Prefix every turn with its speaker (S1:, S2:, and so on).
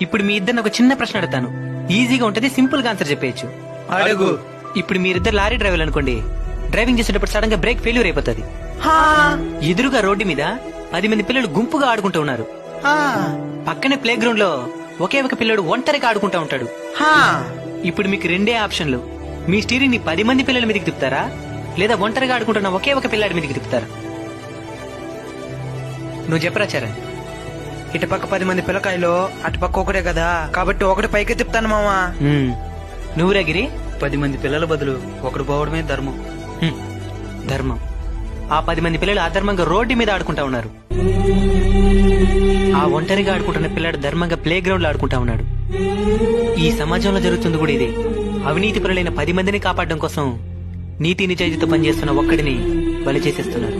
S1: ఇప్పుడు మీ ఇద్దరిని ఒక చిన్న ప్రశ్న అడుగుతాను, ఈజీగా ఉంటది, సింపుల్ గా ఆన్సర్ చెప్పేయచ్చు.
S2: అడుగు.
S1: ఇప్పుడు మీరిద్దరు లారీ డ్రైవర్లు అనుకోండి. డ్రైవింగ్ చేసేటప్పుడు సడన్ గా బ్రేక్ ఫెయిల్యూర్ అయిపోతుంది. ఎదురుగా రోడ్డు మీద 10 మంది పిల్లలు గుంపుగా ఆడుకుంటూ ఉన్నారు. పక్కనే ప్లే గ్రౌండ్ లో ఒకే ఒక పిల్లడు ఒంటరిగా ఆడుకుంటా ఉంటాడు. ఇప్పుడు మీకు రెండే ఆప్షన్లు. మీ స్టీరింగ్ ని 10 మంది పిల్లల మీదకి తిప్పుతారా, లేదా ఒంటరిగా ఆడుకుంటున్న ఒకే ఒక పిల్లాడి మీదకి తిప్పుతారా? నువ్వు చెప్పరా చరణ్.
S2: ఇటుపక్క 10 మంది పిల్లకాయలు, అటుపక్క ఒకటే కదా, కాబట్టి ఒకటి పైకి తిప్పుతాను మామా.
S1: నువ్వురా గిరి?
S3: 10 మంది పిల్లల బదులు ఒకడు పోవడమే ధర్మం.
S1: ధర్మం. ఆ 10 మంది పిల్లలు అధర్మంగా రోడ్డు మీద ఆడుకుంటా ఉన్నారు. ఆ ఒంటరిగా ఆడుకుంటున్న పిల్లాడు ధర్మంగా ప్లే గ్రౌండ్ లో ఆడుకుంటా ఉన్నాడు. ఈ సమాజంలో జరుగుతుంది కూడా ఇదే. అవినీతి పరులైన 10 మందిని కాపాడడం కోసం నీతి నిజాయితీతో పనిచేస్తున్న ఒక్కడిని బలి చేసేస్తున్నారు.